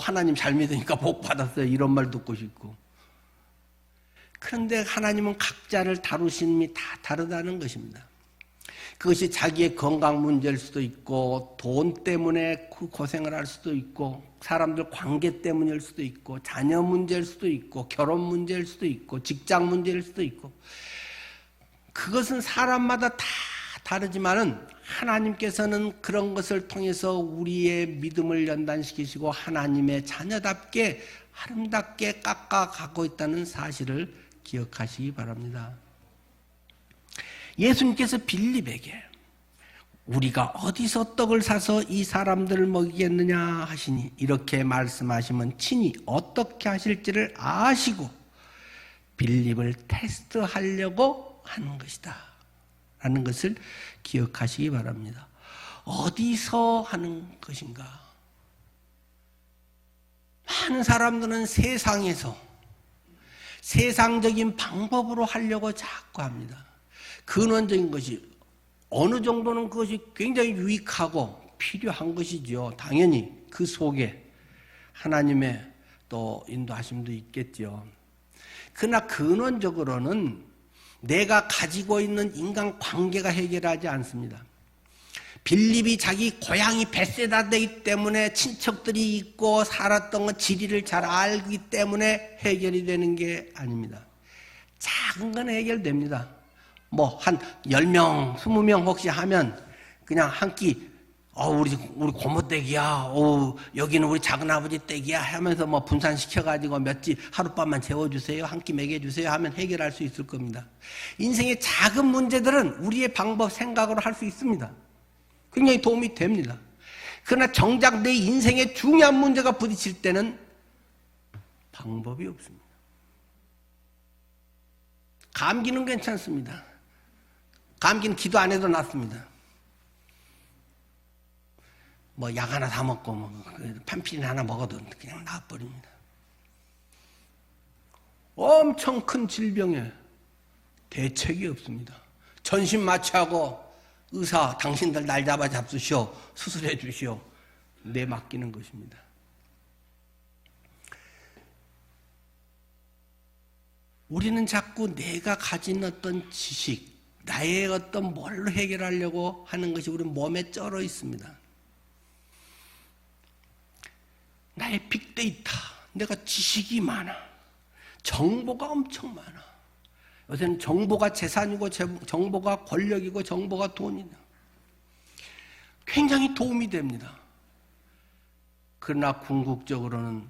하나님 잘 믿으니까 복 받았어요 이런 말 듣고 싶고. 그런데 하나님은 각자를 다루심이 다 다르다는 것입니다. 그것이 자기의 건강 문제일 수도 있고 돈 때문에 고생을 할 수도 있고 사람들 관계 때문일 수도 있고 자녀 문제일 수도 있고 결혼 문제일 수도 있고 직장 문제일 수도 있고 그것은 사람마다 다 다르지만은 하나님께서는 그런 것을 통해서 우리의 믿음을 연단시키시고 하나님의 자녀답게 아름답게 깎아가고 있다는 사실을 기억하시기 바랍니다. 예수님께서 빌립에게 우리가 어디서 떡을 사서 이 사람들을 먹이겠느냐 하시니 이렇게 말씀하시면 친히 어떻게 하실지를 아시고 빌립을 테스트하려고 하는 것이다 라는 것을 기억하시기 바랍니다. 어디서 하는 것인가? 많은 사람들은 세상에서 세상적인 방법으로 하려고 자꾸 합니다. 근원적인 것이 어느 정도는 그것이 굉장히 유익하고 필요한 것이죠. 당연히 그 속에 하나님의 또 인도하심도 있겠죠. 그러나 근원적으로는 내가 가지고 있는 인간관계가 해결하지 않습니다. 빌립이 자기 고향이 벳세다 되기 때문에 친척들이 있고 살았던 건 지리를 잘 알기 때문에 해결이 되는 게 아닙니다. 작은 건 해결됩니다. 뭐 한 10명, 20명 혹시 하면 그냥 한 끼 우리 고모 댁이야. 여기는 우리 작은아버지 댁이야 하면서 뭐 분산시켜가지고 몇집 하룻밤만 재워주세요. 한 끼 먹여주세요 하면 해결할 수 있을 겁니다. 인생의 작은 문제들은 우리의 방법, 생각으로 할 수 있습니다. 굉장히 도움이 됩니다. 그러나 정작 내 인생의 중요한 문제가 부딪힐 때는 방법이 없습니다. 감기는 괜찮습니다. 감기는 기도 안 해도 낫습니다. 뭐 약 하나 사 먹고 뭐 판피린 하나 먹어도 그냥 나아버립니다. 엄청 큰 질병에 대책이 없습니다. 전신 마취하고 의사 당신들 날 잡아 잡수시오, 수술해 주시오, 내 맡기는 것입니다. 우리는 자꾸 내가 가진 어떤 지식, 나의 어떤 뭘로 해결하려고 하는 것이 우리 몸에 쩔어 있습니다. 나의 빅데이터, 내가 지식이 많아, 정보가 엄청 많아. 요새는 정보가 재산이고 정보가 권력이고 정보가 돈이다. 굉장히 도움이 됩니다. 그러나 궁극적으로는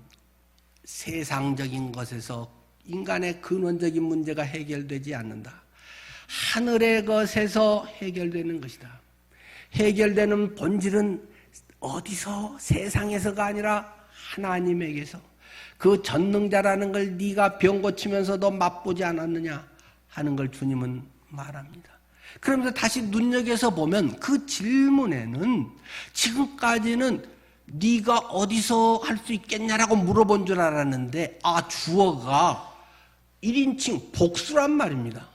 세상적인 것에서 인간의 근원적인 문제가 해결되지 않는다. 하늘의 것에서 해결되는 것이다. 해결되는 본질은 어디서? 세상에서가 아니라 하나님에게서. 그 전능자라는 걸 네가 병 고치면서도 맛보지 않았느냐 하는 걸 주님은 말합니다. 그러면서 다시 눈여겨서 보면 그 질문에는 지금까지는 네가 어디서 할 수 있겠냐라고 물어본 줄 알았는데 주어가 1인칭 복수란 말입니다.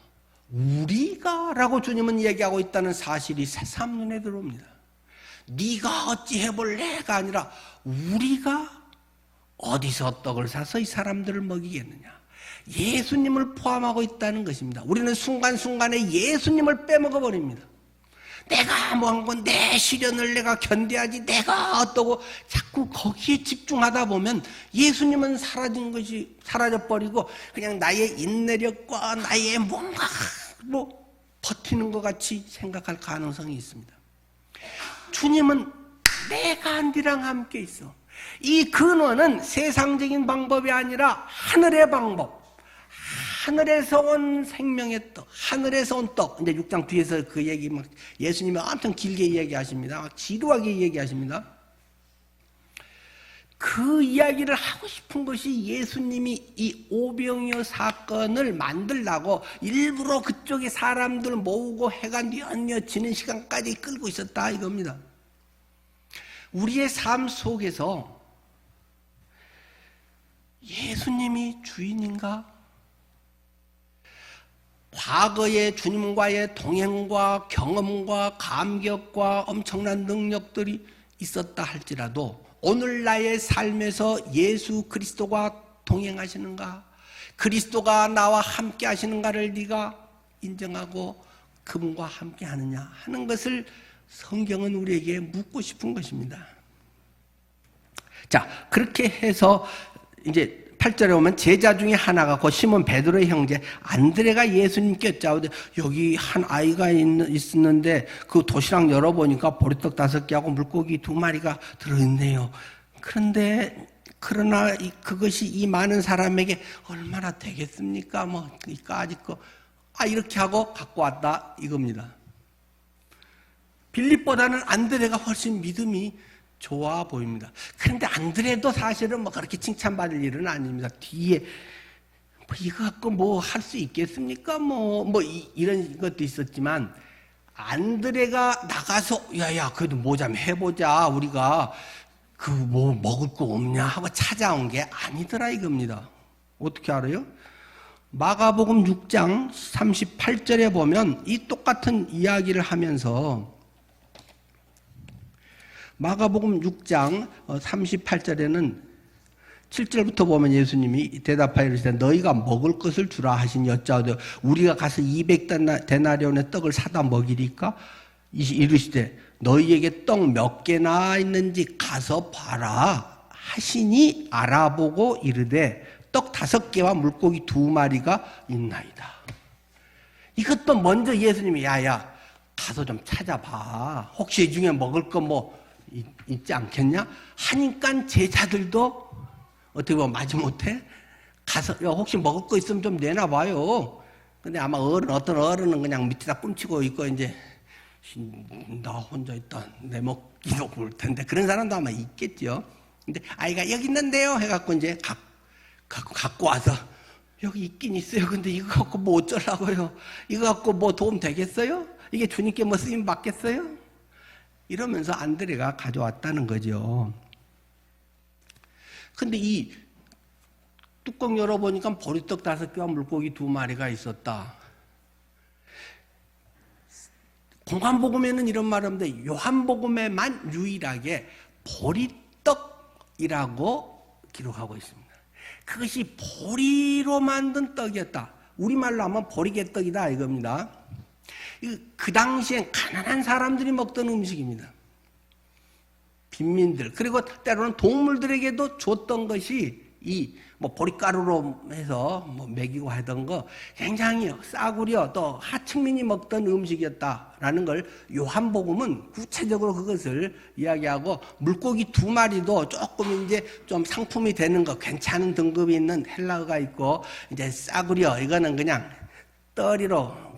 우리가 라고 주님은 얘기하고 있다는 사실이 새삼 눈에 들어옵니다. 네가 어찌 해볼래가 아니라 우리가 어디서 떡을 사서 이 사람들을 먹이겠느냐. 예수님을 포함하고 있다는 것입니다. 우리는 순간순간에 예수님을 빼먹어버립니다. 내가 뭐 한 건 내 시련을 내가 견뎌야지, 내가 어떠고 자꾸 거기에 집중하다 보면 예수님은 사라진 것이 사라져버리고 그냥 나의 인내력과 나의 뭔가로 버티는 것 같이 생각할 가능성이 있습니다. 주님은 내가 네랑 함께 있어. 이 근원은 세상적인 방법이 아니라 하늘의 방법, 하늘에서 온 생명의 떡, 하늘에서 온 떡. 이제 6장 뒤에서 그 얘기 막 예수님이 엄청 길게 얘기하십니다. 막 지루하게 얘기하십니다. 그 이야기를 하고 싶은 것이 예수님이 이 오병이어 사건을 만들라고 일부러 그쪽에 사람들 모으고 해가 뉘엿뉘엿지는 시간까지 끌고 있었다 이겁니다. 우리의 삶 속에서 예수님이 주인인가? 과거의 주님과의 동행과 경험과 감격과 엄청난 능력들이 있었다 할지라도 오늘 나의 삶에서 예수 그리스도가 동행하시는가? 그리스도가 나와 함께 하시는가를 네가 인정하고 그분과 함께 하느냐 하는 것을 성경은 우리에게 묻고 싶은 것입니다. 자, 그렇게 해서 이제 8절에 오면 제자 중에 하나가 곧 시몬 베드로의 형제 안드레가 예수님께 여짜오되 여기 한 아이가 있었는데 그 도시락 열어보니까 보리떡 5개하고 물고기 2마리가 들어있네요. 그러나 그것이 이 많은 사람에게 얼마나 되겠습니까? 뭐 이까짓 거 이렇게 하고 갖고 왔다 이겁니다. 빌립보다는 안드레가 훨씬 믿음이 좋아 보입니다. 그런데 안드레도 사실은 뭐 그렇게 칭찬받을 일은 아닙니다. 뒤에 뭐 이거 갖고 뭐 할 수 있겠습니까? 이런 것도 있었지만 안드레가 나가서 야야 그래도 뭐 좀 해보자 우리가 그 뭐 먹을 거 없냐 하고 찾아온 게 아니더라 이겁니다. 어떻게 알아요? 마가복음 6장 38절에 보면 이 똑같은 이야기를 하면서 마가복음 6장 38절에는 7절부터 보면 예수님이 대답하여 이르시되 너희가 먹을 것을 주라 하시니 여짜오되 우리가 가서 200데나리온의 떡을 사다 먹이리까? 이르시되 너희에게 떡 몇 개나 있는지 가서 봐라 하시니 알아보고 이르되 떡 5개와 물고기 2마리가 있나이다. 이것도 먼저 예수님이 야야 가서 좀 찾아봐. 혹시 이 중에 먹을 거 뭐 있지 않겠냐? 하니까 제자들도 어떻게 보면 마지못해 가서 혹시 먹을 거 있으면 좀 내놔봐요. 근데 아마 어떤 어른은 그냥 밑에다 꿈치고 있고 이제 나 혼자 있다 내 먹기도 볼 텐데 그런 사람도 아마 있겠죠. 근데 아이가 여기 있는데요 해갖고 이제 갖고 와서 여기 있긴 있어요. 근데 이거 갖고 뭐 어쩌라고요? 이거 갖고 뭐 도움 되겠어요? 이게 주님께 뭐 쓰임 받겠어요? 이러면서 안드레가 가져왔다는 거죠. 근데 이 뚜껑 열어보니까 보리떡 5개와 물고기 2마리가 있었다. 공관복음에는 이런 말을 하는데 요한복음에만 유일하게 보리떡이라고 기록하고 있습니다. 그것이 보리로 만든 떡이었다. 우리말로 하면 보리개떡이다 이겁니다. 그 당시엔 가난한 사람들이 먹던 음식입니다. 빈민들 그리고 때로는 동물들에게도 줬던 것이 이 보리가루로 해서 먹이고 하던 거 굉장히 싸구려 또 하층민이 먹던 음식이었다라는 걸 요한복음은 구체적으로 그것을 이야기하고 물고기 2마리도 조금 이제 좀 상품이 되는 거 괜찮은 등급이 있는 헬라어가 있고 이제 싸구려 이거는 그냥 떠리로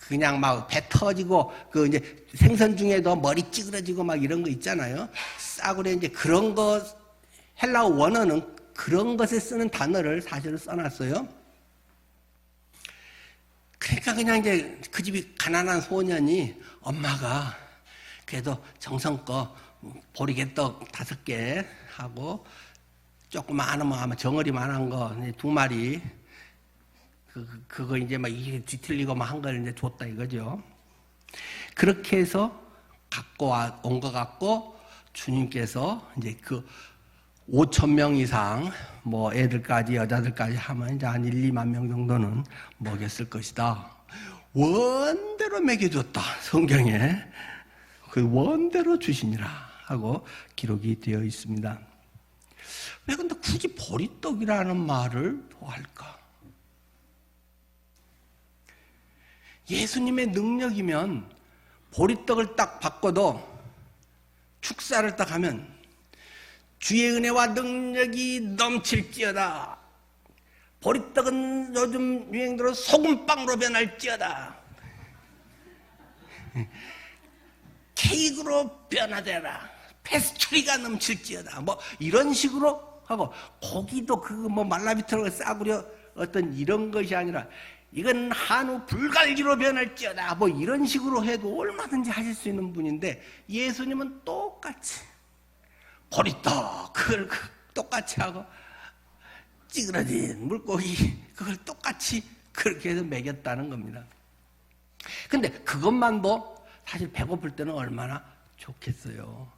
그냥 막 배 터지고 그 이제 생선 중에도 머리 찌그러지고 막 이런 거 있잖아요. 싸구려 이제 그런 거 헬라어 원어는 그런 것에 쓰는 단어를 사실은 써놨어요. 그러니까 그냥 이제 그 집이 가난한 소년이 엄마가 그래도 정성껏 보리개떡 5개 하고 조그마한 아마 정어리만한 거 2마리 그거 이제 막 이게 뒤틀리고 막 한 걸 이제 줬다 이거죠. 그렇게 해서 갖고 온 것 같고 주님께서 이제 그 5,000명 이상 애들까지 여자들까지 하면 이제 한 1-2만 명 정도는 먹였을 것이다. 원대로 먹여줬다. 성경에 그 원대로 주시니라 하고 기록이 되어 있습니다. 왜 근데 굳이 보리떡이라는 말을 할까? 예수님의 능력이면 보리떡을 딱 바꿔도 축사를 딱 하면 주의 은혜와 능력이 넘칠지어다. 보리떡은 요즘 유행대로 소금빵으로 변할지어다. 케이크로 변화되라. 페스츄리가 넘칠지어다. 뭐 이런 식으로 하고, 고기도 그거 뭐 말라비틀어 싸구려 어떤 이런 것이 아니라 이건 한우 불갈기로 변할지어다. 뭐 이런 식으로 해도 얼마든지 하실 수 있는 분인데, 예수님은 똑같이 보리떡 그걸 똑같이 하고, 찌그러진 물고기 그걸 똑같이 그렇게 해서 먹였다는 겁니다. 근데 그것만도 사실 배고플 때는 얼마나 좋겠어요.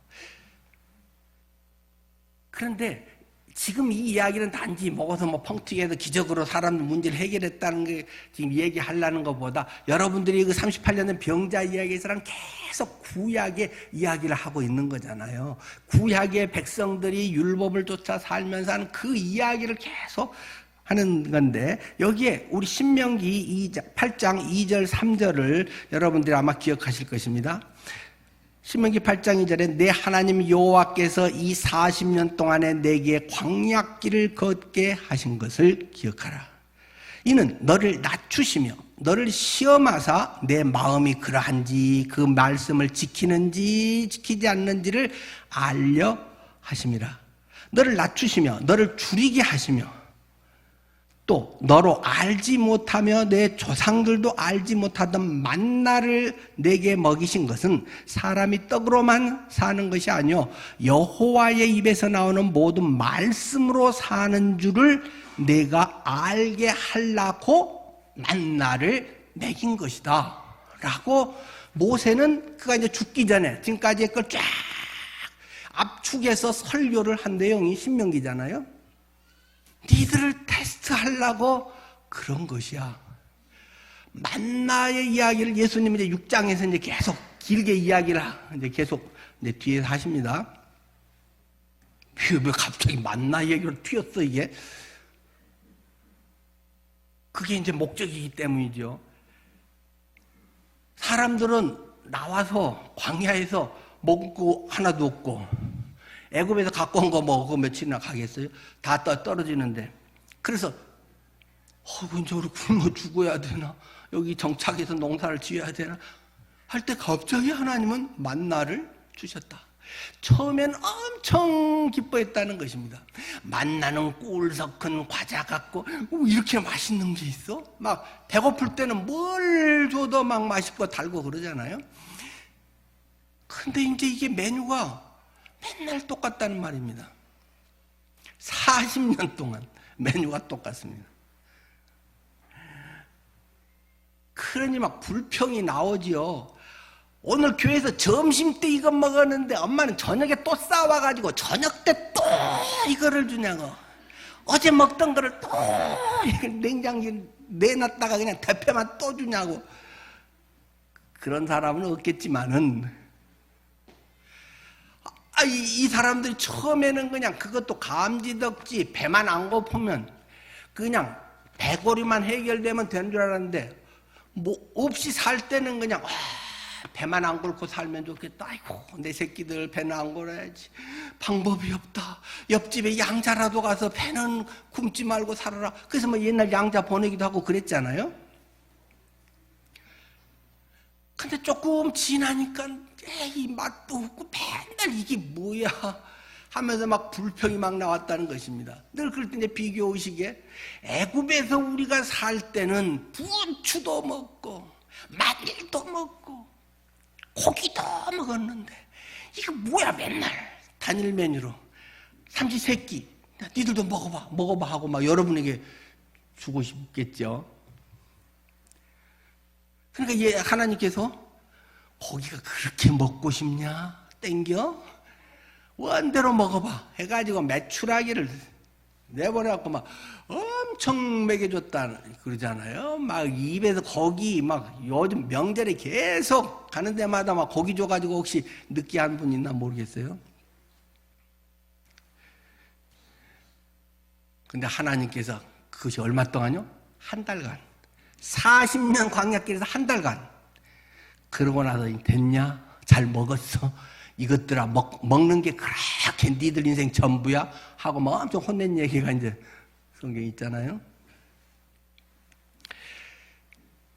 그런데 지금 이 이야기는 단지 먹어서 뭐 펑튀기해서 기적으로 사람들 문제를 해결했다는 게 지금 얘기하려는 것보다, 여러분들이 그 38년 된 병자 이야기에서랑 계속 구약의 이야기를 하고 있는 거잖아요. 구약의 백성들이 율법을 쫓아 살면서 하는 그 이야기를 계속 하는 건데, 여기에 우리 신명기 8장 2절 3절을 여러분들이 아마 기억하실 것입니다. 신명기 8장 2절에 내 하나님 여호와께서 이 40년 동안에 내게 광야길을 걷게 하신 것을 기억하라. 이는 너를 낮추시며 너를 시험하사 내 마음이 그러한지 그 말씀을 지키는지 지키지 않는지를 알려 하심이라. 너를 낮추시며 너를 줄이게 하시며, 또 너로 알지 못하며 내 조상들도 알지 못하던 만나를 내게 먹이신 것은 사람이 떡으로만 사는 것이 아니요 여호와의 입에서 나오는 모든 말씀으로 사는 줄을 내가 알게 하려고 만나를 먹인 것이다 라고, 모세는 그가 이제 죽기 전에 지금까지의 걸 쫙 압축해서 설교를 한 내용이 신명기잖아요. 니들을 테스트하려고 그런 것이야. 만나의 이야기를 예수님이 이제 6장에서 이제 계속 길게 이야기를 이제 계속 이제 뒤에서 하십니다. 왜 갑자기 만나 얘기로 튀었어, 이게? 그게 이제 목적이기 때문이죠. 사람들은 나와서 광야에서 먹을 거 하나도 없고, 애굽에서 갖고 온 거 먹고 며칠이나 가겠어요? 다 떨어지는데. 그래서 이제 우리 굶어 죽어야 되나? 여기 정착해서 농사를 지어야 되나? 할 때 갑자기 하나님은 만나를 주셨다. 처음엔 엄청 기뻐했다는 것입니다. 만나는 꿀 섞은 과자 같고 이렇게 맛있는 게 있어? 막 배고플 때는 뭘 줘도 막 맛있고 달고 그러잖아요. 근데 이제 이게 메뉴가 맨날 똑같다는 말입니다. 40년 동안 메뉴가 똑같습니다. 그러니 막 불평이 나오지요. 오늘 교회에서 점심 때 이거 먹었는데 엄마는 저녁에 또 싸와가지고 저녁 때 또 이거를 주냐고. 어제 먹던 거를 또 냉장고에 내놨다가 그냥 대패만 또 주냐고. 그런 사람은 없겠지만은, 이 사람들이 처음에는 그냥 그것도 감지덕지 배만 안 고프면 그냥 배고리만 해결되면 되는 줄 알았는데, 뭐 없이 살 때는 그냥 배만 안 곪고 살면 좋겠다. 아이고 내 새끼들 배는 안 곪어야지. 방법이 없다. 옆집에 양자라도 가서 배는 굶지 말고 살아라. 그래서 뭐 옛날 양자 보내기도 하고 그랬잖아요. 근데 조금 지나니까 에이 맛도 없고 맨날 이게 뭐야 하면서 막 불평이 막 나왔다는 것입니다. 늘 그럴 때 이제 비교 의식에, 애굽에서 우리가 살 때는 부추도 먹고 마늘도 먹고 고기도 먹었는데 이거 뭐야 맨날 단일 메뉴로 삼시세끼 니들도 먹어봐 하고 막 여러분에게 주고 싶겠죠. 그러니까 하나님께서 고기가 그렇게 먹고 싶냐? 땡겨? 원대로 먹어봐 해가지고 메추라기를 내보내갖고 막 엄청 먹여줬다 그러잖아요. 막 입에서 고기 막 요즘 명절에 계속 가는 데마다 막 고기 줘가지고 혹시 느끼한 분 있나 모르겠어요. 근데 하나님께서 그것이 얼마 동안요? 한 달간. 40년 광야길에서 한 달간. 그러고 나서 됐냐? 잘 먹었어? 이것들아 먹는 게 그렇게 니들 인생 전부야? 하고 막 엄청 혼낸 얘기가 이제 성경에 있잖아요.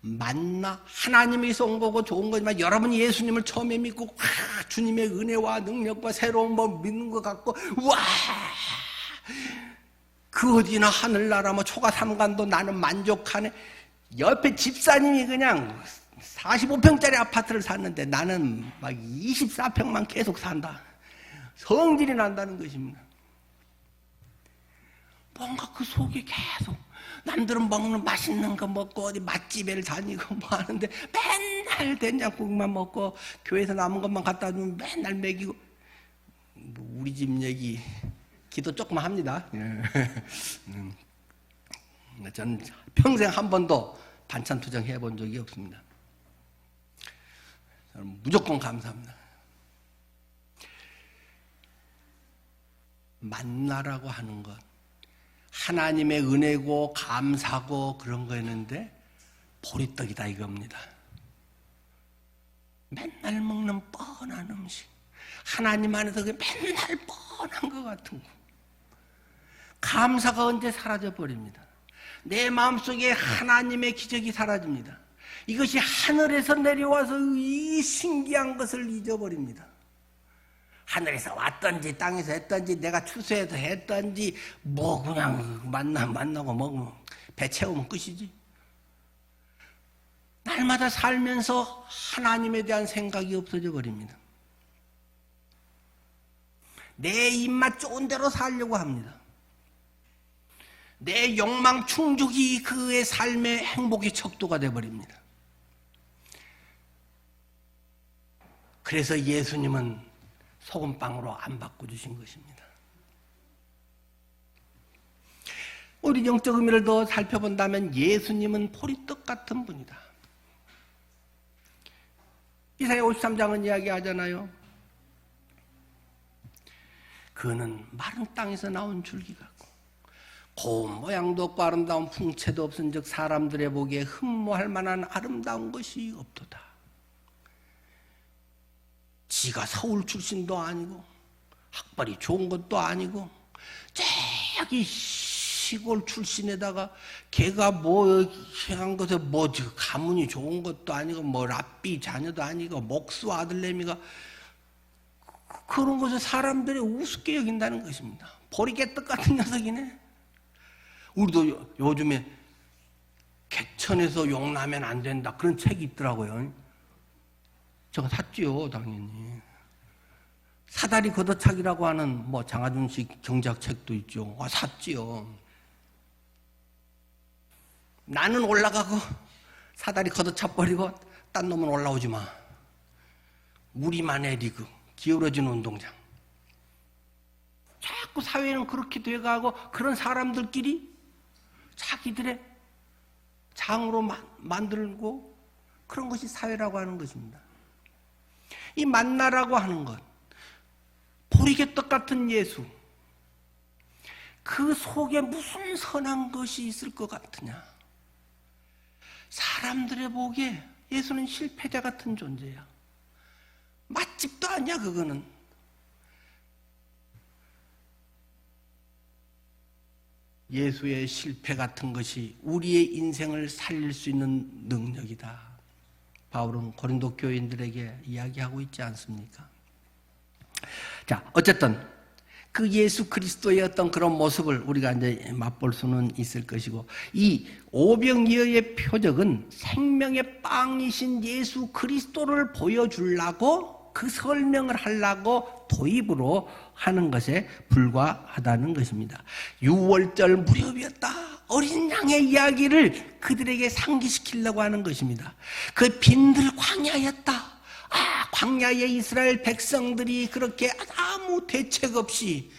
만나 하나님에게서 온 거고 좋은 거지만 여러분이 예수님을 처음에 믿고 주님의 은혜와 능력과 새로운 법 믿는 것 같고 와 그 어디나 하늘나라 뭐 초가 삼간도 나는 만족하네. 옆에 집사님이 그냥 45평짜리 아파트를 샀는데 나는 막 24평만 계속 산다. 성질이 난다는 것입니다. 뭔가 그 속에 계속 남들은 먹는 맛있는 거 먹고 어디 맛집에 다니고 뭐 하는데 맨날 된장국만 먹고 교회에서 남은 것만 갖다 주면 맨날 먹이고 뭐 우리 집 얘기 기도 조금만 합니다. 저는 평생 한 번도 반찬 투정 해본 적이 없습니다. 저는 무조건 감사합니다. 만나라고 하는 것 하나님의 은혜고 감사고 그런 거였는데 보리떡이다 이겁니다. 맨날 먹는 뻔한 음식 하나님 안에서 맨날 뻔한 것 같은 거 감사가 언제 사라져버립니다. 내 마음속에 하나님의 기적이 사라집니다. 이것이 하늘에서 내려와서 이 신기한 것을 잊어버립니다. 하늘에서 왔던지 땅에서 했던지 내가 추수해서 했던지 뭐 그냥 만나고 먹으면 배 채우면 끝이지. 날마다 살면서 하나님에 대한 생각이 없어져 버립니다. 내 입맛 좋은 대로 살려고 합니다. 내 욕망 충족이 그의 삶의 행복의 척도가 되어버립니다. 그래서 예수님은 소금빵으로 안 바꿔주신 것입니다. 우리 영적 의미를 더 살펴본다면 예수님은 보리떡 같은 분이다. 이사야 53장은 이야기하잖아요. 그는 마른 땅에서 나온 줄기 같고 고운 모양도 없고 아름다운 풍채도 없은즉 사람들의 보기에 흠모할 만한 아름다운 것이 없도다. 지가 서울 출신도 아니고 학벌이 좋은 것도 아니고 저기 시골 출신에다가 걔가 뭐 한 것에 뭐 가문이 좋은 것도 아니고 뭐 랍비 자녀도 아니고 목수 아들내미가 그런 것을 사람들이 우습게 여긴다는 것입니다. 보리개떡 같은 녀석이네. 우리도 요즘에 개천에서 용나면 안 된다 그런 책이 있더라고요. 제가 샀지요, 당연히. 사다리 걷어차기라고 하는 뭐 장하준식 경제학 책도 있죠. 샀지요. 나는 올라가고 사다리 걷어차버리고 딴 놈은 올라오지 마. 우리만의 리그, 기울어진 운동장. 자꾸 사회는 그렇게 돼가고 그런 사람들끼리 자기들의 장으로 만들고 그런 것이 사회라고 하는 것입니다. 이 만나라고 하는 것, 보리개떡 같은 예수, 그 속에 무슨 선한 것이 있을 것 같으냐? 사람들의 보기에 예수는 실패자 같은 존재야. 맛집도 아니야, 그거는. 예수의 실패 같은 것이 우리의 인생을 살릴 수 있는 능력이다. 바울은 고린도 교인들에게 이야기하고 있지 않습니까? 자, 어쨌든 그 예수 그리스도의 어떤 그런 모습을 우리가 이제 맛볼 수는 있을 것이고, 이 오병이어의 표적은 생명의 빵이신 예수 그리스도를 보여주려고 그 설명을 하려고 도입으로 하는 것에 불과하다는 것입니다. 6월절 무렵이었다. 어린 양의 이야기를 그들에게 상기시키려고 하는 것입니다. 그 빈들 광야였다. 광야의 이스라엘 백성들이 그렇게 아무 대책 없이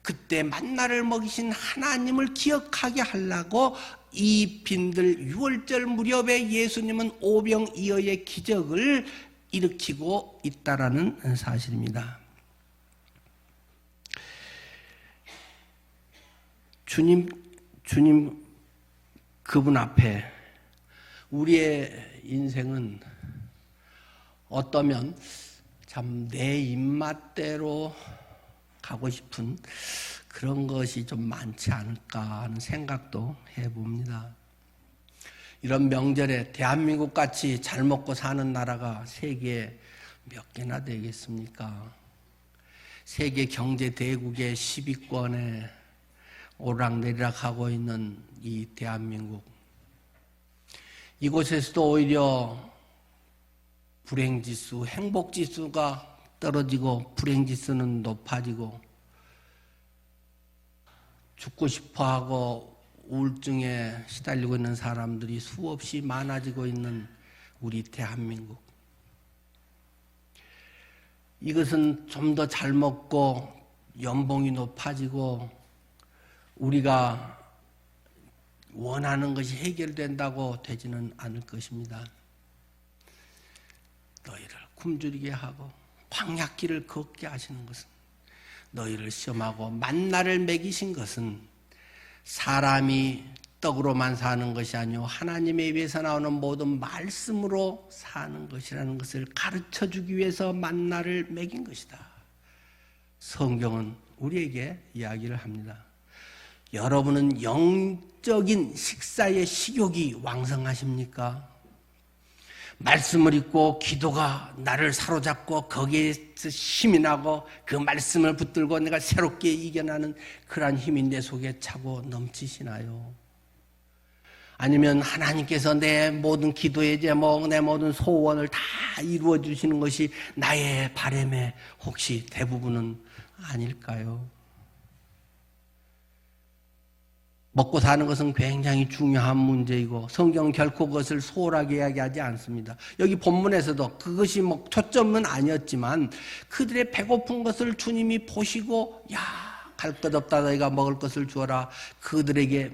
그때 만나를 먹이신 하나님을 기억하게 하려고 이 빈들 6월절 무렵에 예수님은 오병이어의 기적을 일으키고 있다라는 사실입니다. 주님 그분 앞에 우리의 인생은 어떠면 참 내 입맛대로 가고 싶은 그런 것이 좀 많지 않을까 하는 생각도 해봅니다. 이런 명절에 대한민국 같이 잘 먹고 사는 나라가 세계에 몇 개나 되겠습니까? 세계 경제 대국의 10위권에 오락내리락하고 있는 이 대한민국. 이곳에서도 오히려 불행지수, 행복지수가 떨어지고 불행지수는 높아지고 죽고 싶어하고 우울증에 시달리고 있는 사람들이 수없이 많아지고 있는 우리 대한민국. 이것은 좀 더 잘 먹고 연봉이 높아지고 우리가 원하는 것이 해결된다고 되지는 않을 것입니다. 너희를 굶주리게 하고 광야길을 걷게 하시는 것은, 너희를 시험하고 만나를 먹이신 것은 사람이 떡으로만 사는 것이 아니요 하나님의 입에서 나오는 모든 말씀으로 사는 것이라는 것을 가르쳐주기 위해서 만나를 먹인 것이다. 성경은 우리에게 이야기를 합니다. 여러분은 영적인 식사의 식욕이 왕성하십니까? 말씀을 읽고 기도가 나를 사로잡고 거기에서 힘이 나고 그 말씀을 붙들고 내가 새롭게 이겨나는 그러한 힘이 내 속에 차고 넘치시나요? 아니면 하나님께서 내 모든 기도의 제목, 내 모든 소원을 다 이루어 주시는 것이 나의 바람의 혹시 대부분은 아닐까요? 먹고 사는 것은 굉장히 중요한 문제이고 성경은 결코 그것을 소홀하게 이야기하지 않습니다. 여기 본문에서도 그것이 초점은 아니었지만 그들의 배고픈 것을 주님이 보시고 갈 것 없다 너희가 먹을 것을 주어라. 그들에게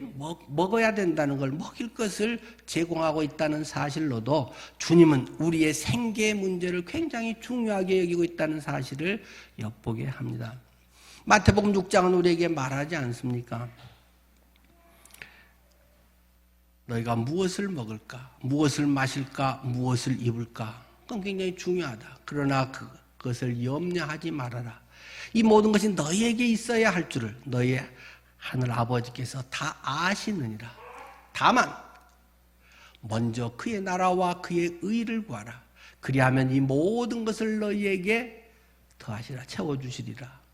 먹어야 된다는 걸 먹일 것을 제공하고 있다는 사실로도 주님은 우리의 생계 문제를 굉장히 중요하게 여기고 있다는 사실을 엿보게 합니다. 마태복음 6장은 우리에게 말하지 않습니까? 너희가 무엇을 먹을까? 무엇을 마실까? 무엇을 입을까? 그건 굉장히 중요하다. 그러나 그것을 염려하지 말아라. 이 모든 것이 너희에게 있어야 할 줄을 너희 하늘 아버지께서 다 아시느니라. 다만 먼저 그의 나라와 그의 의를 구하라. 그리하면 이 모든 것을 너희에게 더하시라. 채워주시리라.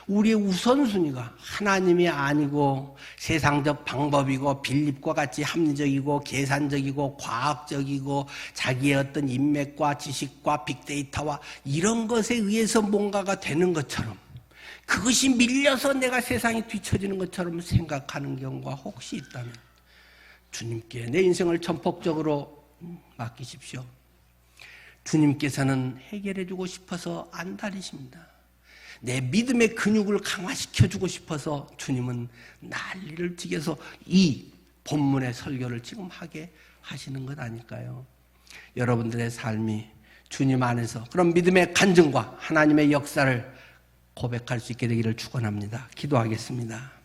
우리의 우선순위가 하나님이 아니고 세상적 방법이고 빌립과 같이 합리적이고 계산적이고 과학적이고 자기의 어떤 인맥과 지식과 빅데이터와 이런 것에 의해서 뭔가가 되는 것처럼 그것이 밀려서 내가 세상이 뒤처지는 것처럼 생각하는 경우가 혹시 있다면 주님께 내 인생을 전폭적으로 맡기십시오. 주님께서는 해결해 주고 싶어서 안달이십니다. 내 믿음의 근육을 강화시켜주고 싶어서 주님은 난리를 튀겨서 이 본문의 설교를 지금 하게 하시는 것 아닐까요? 여러분들의 삶이 주님 안에서 그런 믿음의 간증과 하나님의 역사를 고백할 수 있게 되기를 축원합니다. 기도하겠습니다.